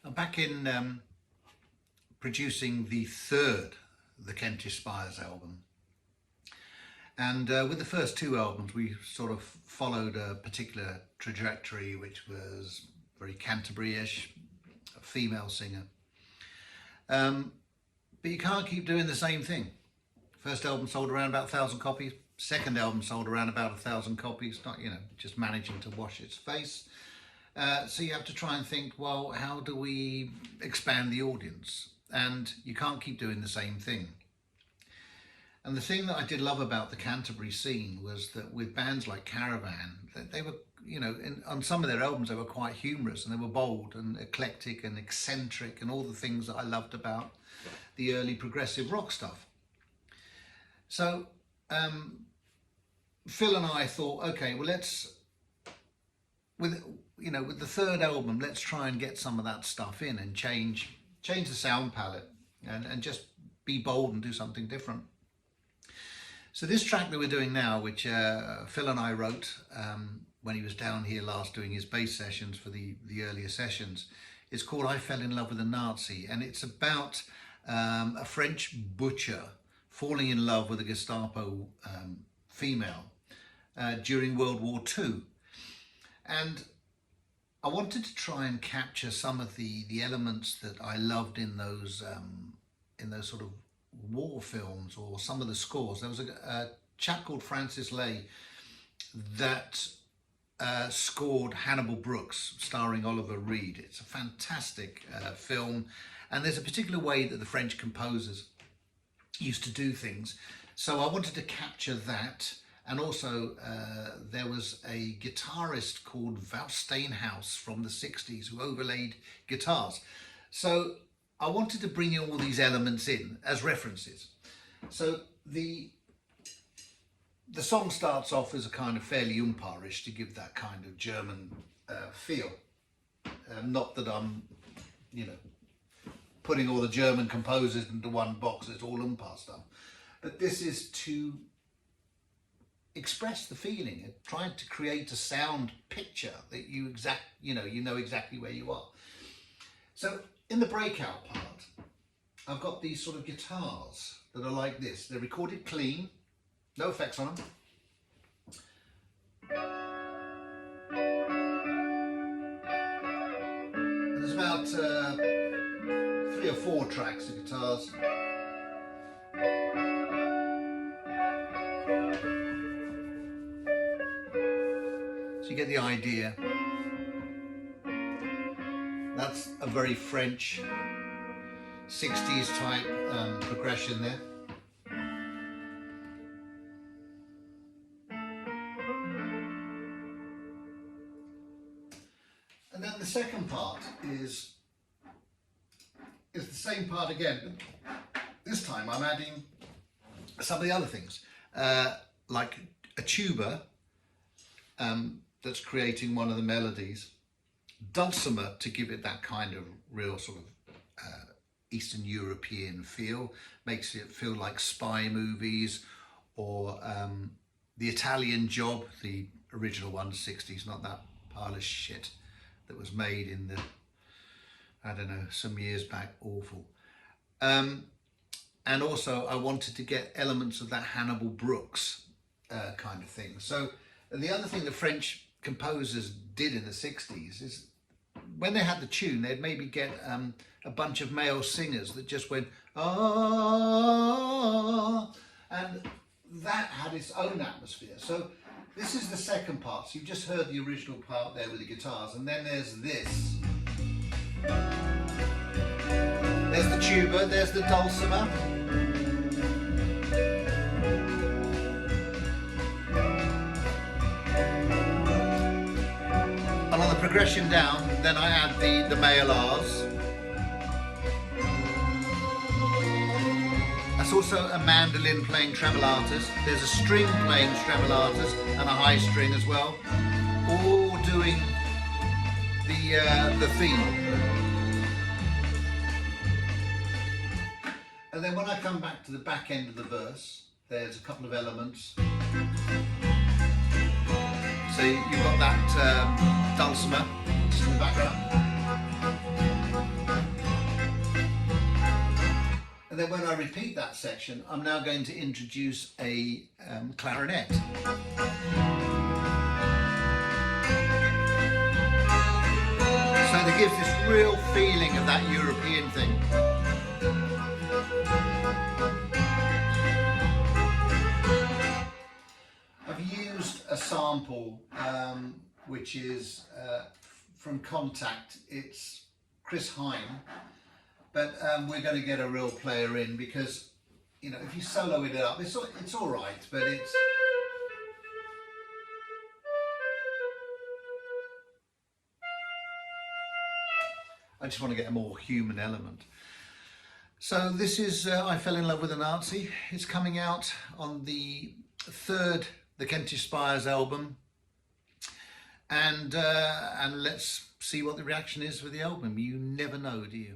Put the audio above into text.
I'm back in producing the Kentish Spires album. And with the first two albums, we sort of followed a particular trajectory, which was very Canterbury-ish, a female singer. But you can't keep doing the same thing. First album sold around about 1,000 copies. Second album sold around about 1,000 copies. Not, just managing to wash its face. So you have to try and think, well, how do we expand the audience? And you can't keep doing the same thing. And the thing that I did love about the Canterbury scene was that with bands like Caravan, they were, on some of their albums, they were quite humorous and they were bold and eclectic and eccentric and all the things that I loved about the early progressive rock stuff. So Phil and I thought, okay, well, with the third album, let's try and get some of that stuff in and change the sound palette and just be bold and do something different. So this track that we're doing now, which Phil and I wrote when he was down here last doing his bass sessions for the earlier sessions, is called I Fell in Love with a Nazi, and it's about a French butcher falling in love with a Gestapo female during World War II. And I wanted to try and capture some of the elements that I loved in those sort of war films or some of the scores. There was a chap called Francis Lay that scored Hannibal Brooks starring Oliver Reed. It's a fantastic film, and there's a particular way that the French composers used to do things. So I wanted to capture that. And also there was a guitarist called Val Steinhaus from the 60s who overlaid guitars. So I wanted to bring in all these elements in as references. So the song starts off as a kind of fairly Umparish to give that kind of German feel. Not that I'm, putting all the German composers into one box, it's all Umpar stuff. But this is to express the feeling, trying to create a sound picture that you know exactly where you are. So in the breakout part, I've got these sort of guitars that are like this. They're recorded clean, no effects on them. And there's about 3 or 4 tracks of guitars. So you get the idea. That's a very French 60s type progression there. And then the second part is the same part again, but this time I'm adding some of the other things, like a tuba that's creating one of the melodies, dulcimer to give it that kind of real sort of Eastern European feel, makes it feel like spy movies, or the Italian Job, the original one, 60s, not that pile of shit that was made in the, I don't know, some years back, awful. And also I wanted to get elements of that Hannibal Brooks kind of thing. So, and the other thing the French composers did in the 60s is when they had the tune, they'd maybe get a bunch of male singers that just went, ah, and that had its own atmosphere. So this is the second part. So you've just heard the original part there with the guitars, and then there's this. There's the tuba, there's the dulcimer. And on the progression down, then I add the male R's. That's also a mandolin playing tremolatas. There's a string playing tremolatas and a high string as well, all doing the theme. And then when I come back to the back end of the verse, there's a couple of elements. So you've got that dulcimer just in the background. I repeat that section, I'm now going to introduce a clarinet. So to give this real feeling of that European thing. I've used a sample which is from Contact. It's Chris Hine, but we're going to get a real player in because, you know, if you solo it up, it's all right, but it's... I just want to get a more human element. So this is I Fell in Love with a Nazi. It's coming out on the Kentish Spires album, and let's see what the reaction is for the album. You never know, do you?